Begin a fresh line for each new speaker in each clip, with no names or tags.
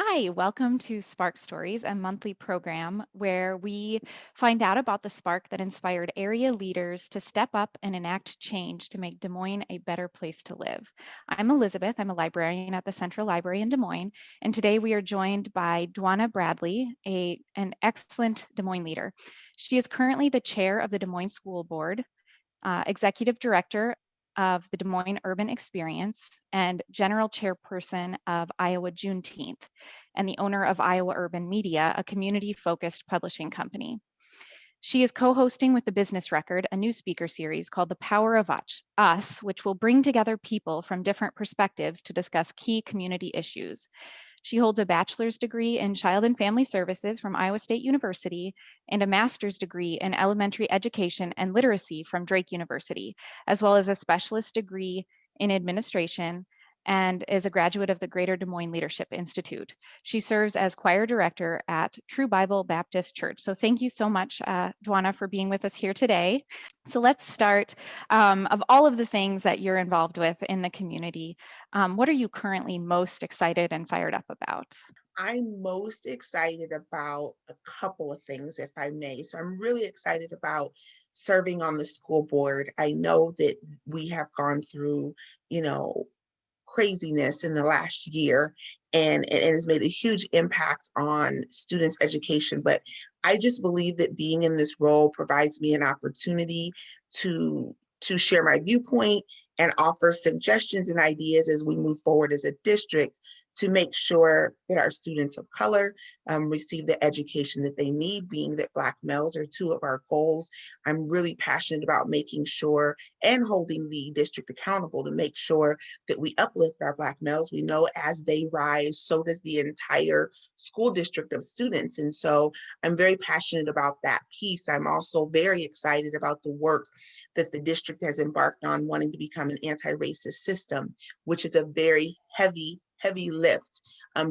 Hi, welcome to Spark Stories, a monthly program where we find out about the spark that inspired area leaders to step up and enact change to make Des Moines a better place to live. I'm Elizabeth. I'm a librarian at the Central Library in Des Moines, and today we are joined by Dwana Bradley, an excellent Des Moines leader. She is currently the chair of the Des Moines School Board, executive director of the Des Moines Urban Experience, and general chairperson of Iowa Juneteenth, and the owner of Iowa Urban Media, a community-focused publishing company. She is co-hosting with the Business Record a new speaker series called The Power of Us, which will bring together people from different perspectives to discuss key community issues. She holds a bachelor's degree in child and family services from Iowa State University and a master's degree in elementary education and literacy from Drake University, as well as a specialist degree in administration and is a graduate of the Greater Des Moines Leadership Institute. She serves as choir director at True Bible Baptist Church. So thank you so much, Dwana, for being with us here today. So let's start. Of all of the things that you're involved with in the community, what are you currently most excited and fired up about?
I'm most excited about a couple of things, if I may. So I'm really excited about serving on the school board. I know that we have gone through, you know, craziness in the last year, and it has made a huge impact on students' education. But I just believe that being in this role provides me an opportunity to share my viewpoint and offer suggestions and ideas as we move forward as a district to make sure that our students of color receive the education that they need, being that Black males are two of our goals. I'm really passionate about making sure and holding the district accountable to make sure that we uplift our Black males. We know as they rise, so does the entire school district of students. And so I'm very passionate about that piece. I'm also very excited about the work that the district has embarked on, wanting to become an anti-racist system, which is a very heavy lift.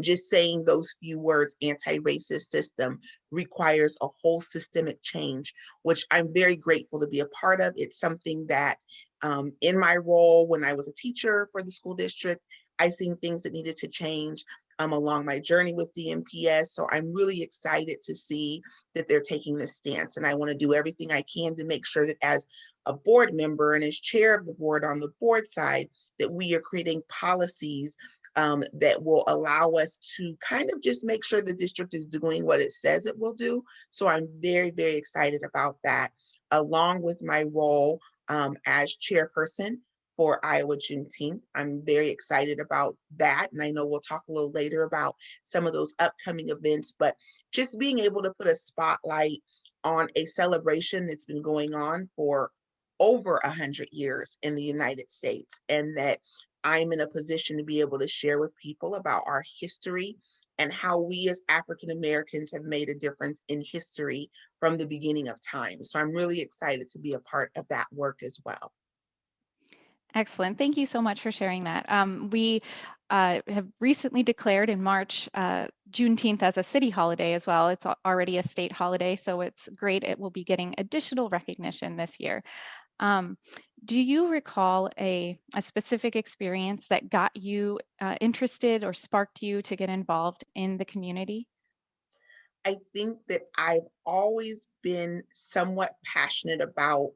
Just saying those few words, anti-racist system, requires a whole systemic change, which I'm very grateful to be a part of. It's something that in my role when I was a teacher for the school district, I seen things that needed to change along my journey with DMPS. So I'm really excited to see that they're taking this stance. And I want to do everything I can to make sure that as a board member and as chair of the board on the board side, that we are creating policies that will allow us to kind of just make sure the district is doing what it says it will do. So I'm very excited about that, along with my role as chairperson for Iowa Juneteenth. I'm very excited about that. And I know we'll talk a little later about some of those upcoming events, but just being able to put a spotlight on a celebration that's been going on for over 100 years in the United States, and that I'm in a position to be able to share with people about our history and how we as African Americans have made a difference in history from the beginning of time. So I'm really excited to be a part of that work as well.
Excellent. Thank you so much for sharing that. We have recently declared in March Juneteenth as a city holiday as well. It's already a state holiday, so it's great. It will be getting additional recognition this year. Um, do you recall a specific experience that got you interested or sparked you to get involved in the community?
I think that I've always been somewhat passionate about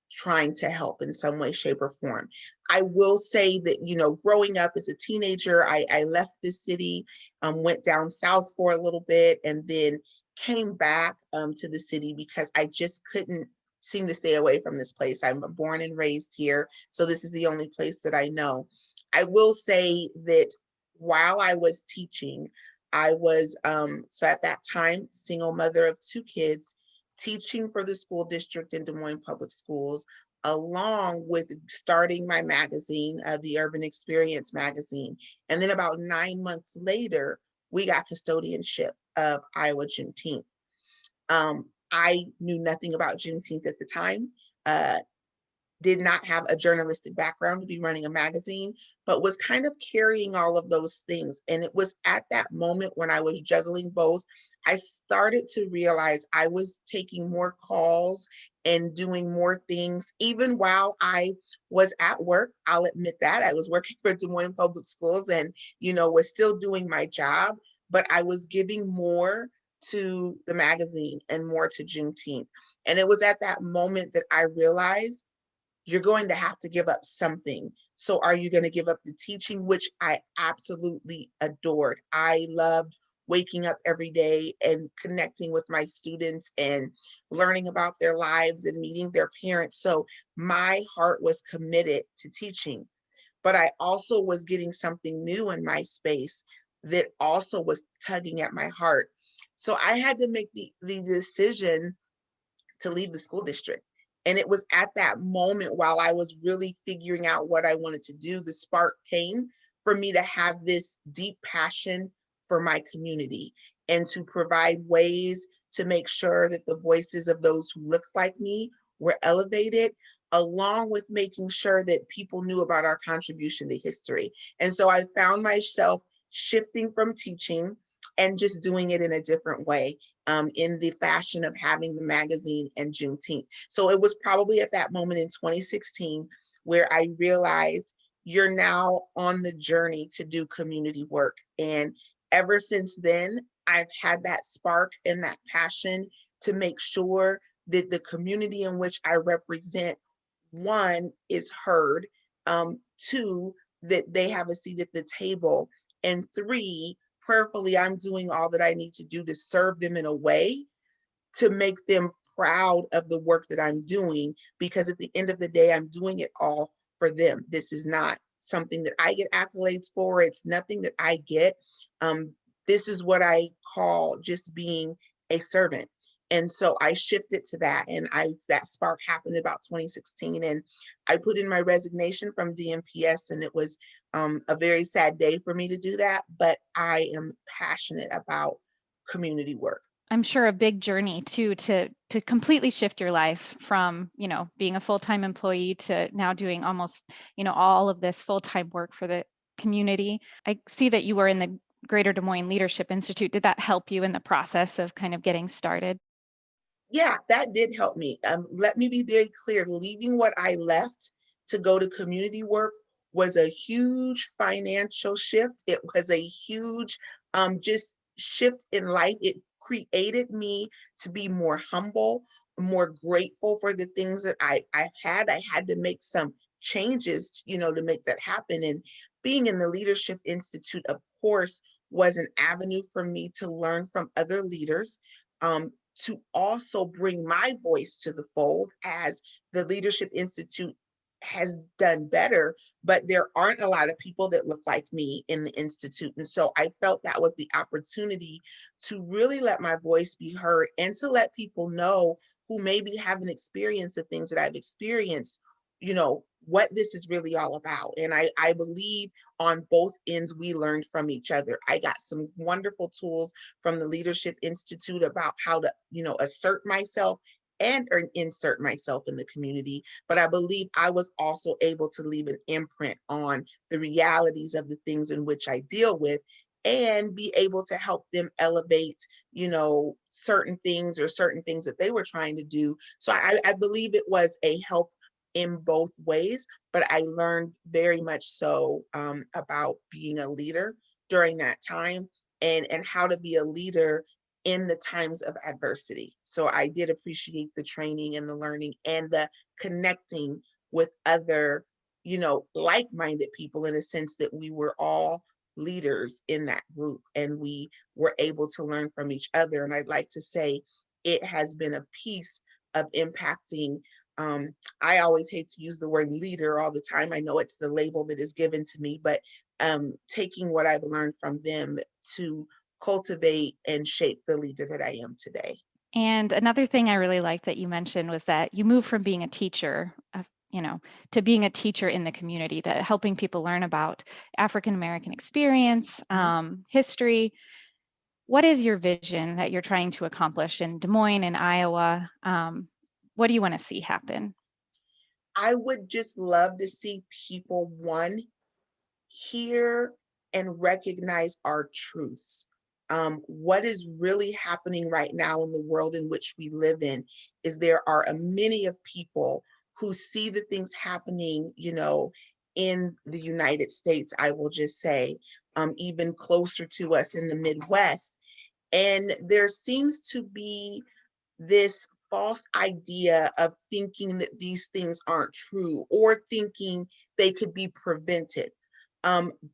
trying to help in some way, shape, or form. I will say that, growing up as a teenager, I left the city, went down south for a little bit, and then came back to the city because I just couldn't seem to stay away from this place. I'm born and raised here, so this is the only place that I know. I will say that while I was teaching, I was, so at that time, single mother of two kids, teaching for the school district in Des Moines Public Schools, along with starting my magazine, the Urban Experience magazine. And then about 9 months later, we got custodianship of Iowa Juneteenth. I knew nothing about Juneteenth at the time. Did not have a journalistic background to be running a magazine, but was kind of carrying all of those things. And it was at that moment when I was juggling both, I started to realize I was taking more calls and doing more things, even while I was at work. I'll admit that I was working for Des Moines Public Schools and, was still doing my job. but I was giving more to the magazine and more to Juneteenth. And it was at that moment that I realized you're going to have to give up something. So are you going to give up the teaching, which I absolutely adored? I loved waking up every day and connecting with my students and learning about their lives and meeting their parents. So my heart was committed to teaching, but I also was getting something new in my space that also was tugging at my heart. So I had to make the decision to leave the school district. And it was at that moment while I was really figuring out what I wanted to do, the spark came for me to have this deep passion for my community and to provide ways to make sure that the voices of those who look like me were elevated, along with making sure that people knew about our contribution to history. And so I found myself shifting from teaching and just doing it in a different way, in the fashion of having the magazine and Juneteenth. So it was probably at that moment in 2016 where I realized you're now on the journey to do community work. And ever since then, I've had that spark and that passion to make sure that the community in which I represent, one, is heard, two, that they have a seat at the table, and three, prayerfully, I'm doing all that I need to do to serve them in a way to make them proud of the work that I'm doing, because at the end of the day, I'm doing it all for them. This is not something that I get accolades for. It's nothing that I get. Um, this is what I call just being a servant. And so I shifted to that, and that spark happened about 2016, and I put in my resignation from DMPS, and it was a very sad day for me to do that. But I am passionate about community work.
I'm sure a big journey too to completely shift your life from, being a full-time employee to now doing almost, all of this full-time work for the community. I see that you were in the Greater Des Moines Leadership Institute. Did that help you in the process of kind of getting started?
Yeah, that did help me. Let me be very clear, leaving what I left to go to community work was a huge financial shift. It was a huge just shift in life. It created me to be more humble, more grateful for the things that I had. I had to make some changes, to make that happen. And being in the Leadership Institute, of course, was an avenue for me to learn from other leaders. To also bring my voice to the fold, as the Leadership Institute has done better, but there aren't a lot of people that look like me in the Institute. And so I felt that was the opportunity to really let my voice be heard and to let people know who maybe haven't experienced the things that I've experienced, what this is really all about. And I believe on both ends, we learned from each other. I got some wonderful tools from the Leadership Institute about how to, assert myself and or insert myself in the community. But I believe I was also able to leave an imprint on the realities of the things in which I deal with and be able to help them elevate, certain things or certain things that they were trying to do. So I believe it was a help in both ways, but I learned very much so about being a leader during that time, and how to be a leader in the times of adversity. So I did appreciate the training and the learning and the connecting with other, like-minded people, in a sense that we were all leaders in that group and we were able to learn from each other. And I'd like to say it has been a piece of impacting. I always hate to use the word leader all the time. I know it's the label that is given to me, but taking what I've learned from them to cultivate and shape the leader that I am today.
And another thing I really liked that you mentioned was that you moved from being a teacher, to being a teacher in the community, to helping people learn about African American experience,
Mhm.
history. What is your vision that you're trying to accomplish in Des Moines and Iowa? What do you want to see happen?
I would just love to see people, one, hear and recognize our truths. What is really happening right now in the world in which we live in is there are a many of people who see the things happening, in the United States, I will just say, even closer to us in the Midwest. And there seems to be this false idea of thinking that these things aren't true or thinking they could be prevented.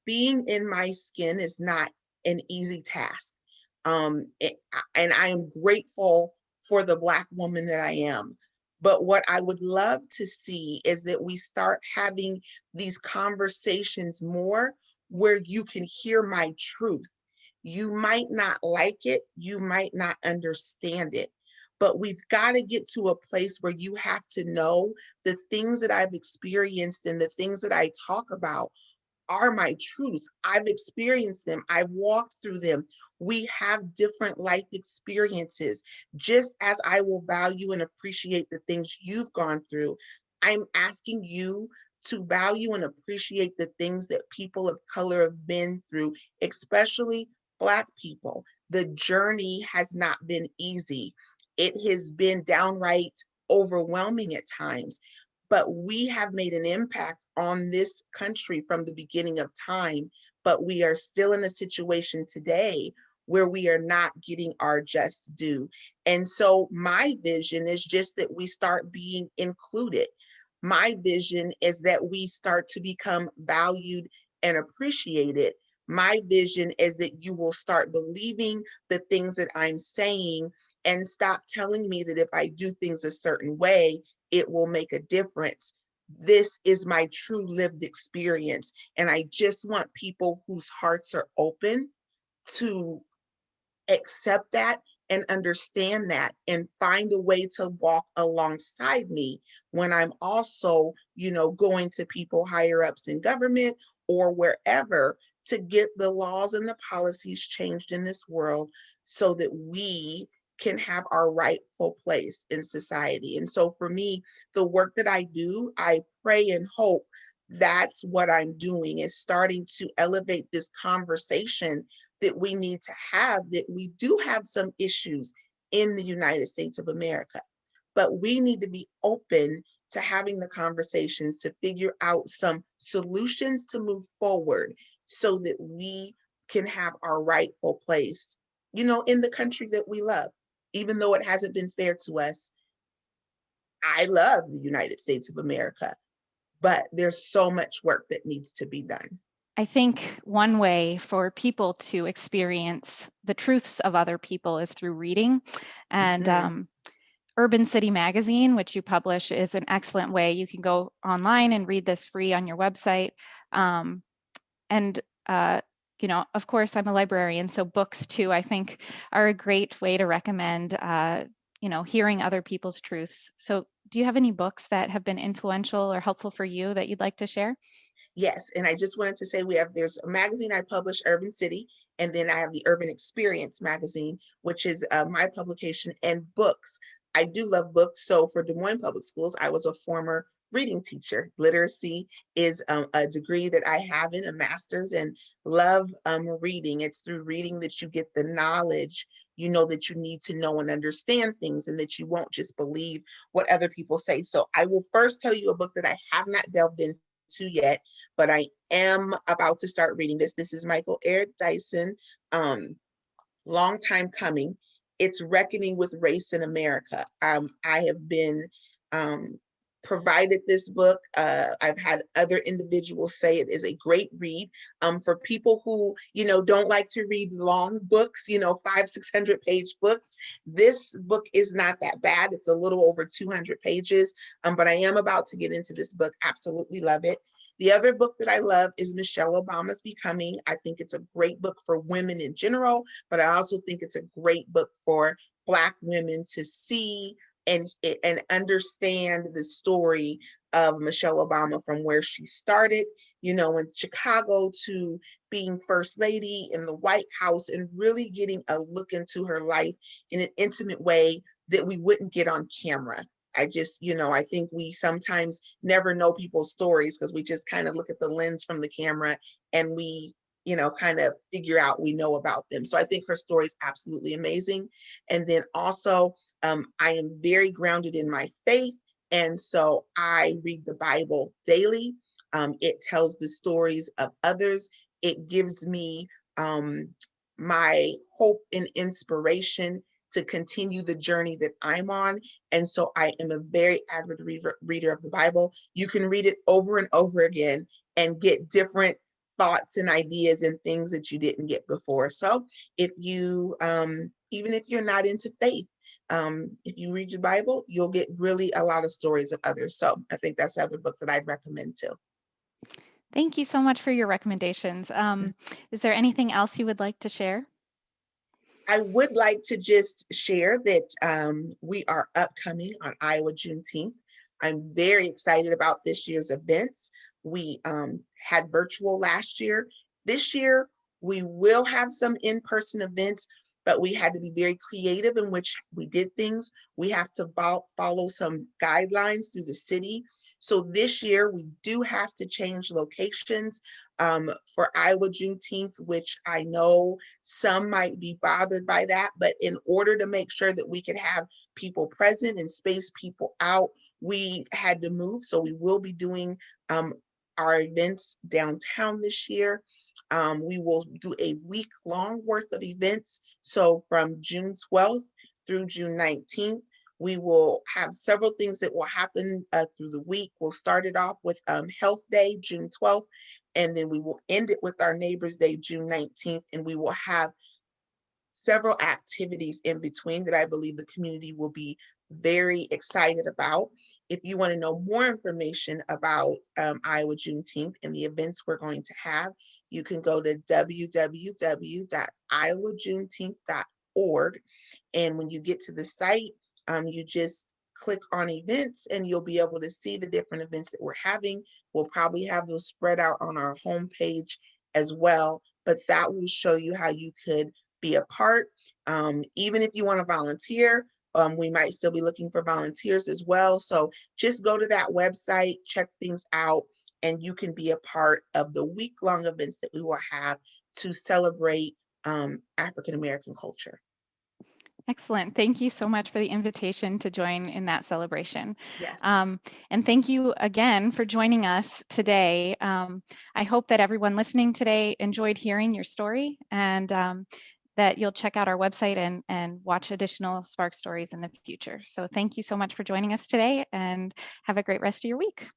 Being in my skin is not an easy task. And I am grateful for the Black woman that I am. But what I would love to see is that we start having these conversations more where you can hear my truth. You might not like it, you might not understand it, but we've got to get to a place where you have to know the things that I've experienced and the things that I talk about are my truth. I've experienced them. I've walked through them. We have different life experiences. Just as I will value and appreciate the things you've gone through, I'm asking you to value and appreciate the things that people of color have been through, especially Black people. The journey has not been easy. It has been downright overwhelming at times, but we have made an impact on this country from the beginning of time. But we are still in a situation today where we are not getting our just due. And so my vision is just that we start being included. My vision is that we start to become valued and appreciated. My vision is that you will start believing the things that I'm saying and stop telling me that if I do things a certain way, it will make a difference. This is my true lived experience. And I just want people whose hearts are open to accept that and understand that and find a way to walk alongside me when I'm also, going to people higher ups in government or wherever to get the laws and the policies changed in this world so that we can have our rightful place in society. And so for me, the work that I do, I pray and hope that's what I'm doing, is starting to elevate this conversation that we need to have, that we do have some issues in the United States of America, but we need to be open to having the conversations to figure out some solutions to move forward so that we can have our rightful place, in the country that we love. Even though it hasn't been fair to us, I love the United States of America, but there's so much work that needs to be done.
I think one way for people to experience the truths of other people is through reading. And
Mhm.
Urban City Magazine, which you publish, is an excellent way. You can go online and read this free on your website. And of course, I'm a librarian, so books too, I think, are a great way to recommend, hearing other people's truths. So do you have any books that have been influential or helpful for you that you'd like to share?
Yes, and I just wanted to say there's a magazine I publish, Urban City, and then I have the Urban Experience magazine, which is my publication, and books. I do love books. So for Des Moines Public Schools, I was a former reading teacher. Literacy is a degree that I have in a master's, and love reading. It's through reading that you get the knowledge, that you need to know and understand things, and that you won't just believe what other people say. So I will first tell you a book that I have not delved into yet, but I am about to start reading this. This is Michael Eric Dyson, long time coming. It's Reckoning with Race in America. I have been provided this book. I've had other individuals say it is a great read. For people who, don't like to read long books, 500-600 page books, this book is not that bad. It's a little over 200 pages, but I am about to get into this book. Absolutely love it. The other book that I love is Michelle Obama's Becoming. I think it's a great book for women in general, but I also think it's a great book for Black women to see and understand the story of Michelle Obama from where she started, in Chicago, to being First Lady in the White House, and really getting a look into her life in an intimate way that we wouldn't get on camera. I just, I think we sometimes never know people's stories because we just kind of look at the lens from the camera and we, kind of figure out we know about them. So I think her story is absolutely amazing. And then also, I am very grounded in my faith. And so I read the Bible daily. It tells the stories of others It gives me my hope and inspiration to continue the journey that I'm on. And so I am a very avid reader of the Bible. You can read it over and over again and get different thoughts and ideas and things that you didn't get before. So if you, even if you're not into faith, if you read your Bible, you'll get really a lot of stories of others. So I think that's the other book that I'd recommend too.
Thank you so much for your recommendations. Is there anything else you would like to share?
I would like to just share that we are upcoming on Iowa Juneteenth. I'm very excited about this year's events. We had virtual last year. This year, we will have some in-person events, but we had to be very creative in which we did things. We have to follow some guidelines through the city. So this year, we do have to change locations for Iowa Juneteenth, which I know some might be bothered by that, but in order to make sure that we could have people present and space people out, we had to move. So we will be doing our events downtown this year. We will do a week long worth of events. So from June 12th through June 19th, we will have several things that will happen through the week. We'll start it off with Health Day, June 12th, and then we will end it with our Neighbors Day, June 19th, and we will have several activities in between that I believe the community will be very excited about. If you want to know more information about Iowa Juneteenth and the events we're going to have, you can go to www.iowajuneteenth.org. And when you get to the site, you just click on events and you'll be able to see the different events that we're having. We'll probably have those spread out on our homepage as well, but that will show you how you could be a part. Even if you want to volunteer, we might still be looking for volunteers as well. So just go to that website, check things out, and you can be a part of the week-long events that we will have to celebrate African American culture.
Excellent. Thank you so much for the invitation to join in that celebration.
Yes.
And thank you again for joining us today. I hope that everyone listening today enjoyed hearing your story and that you'll check out our website and watch additional Spark stories in the future. So thank you so much for joining us today and have a great rest of your week.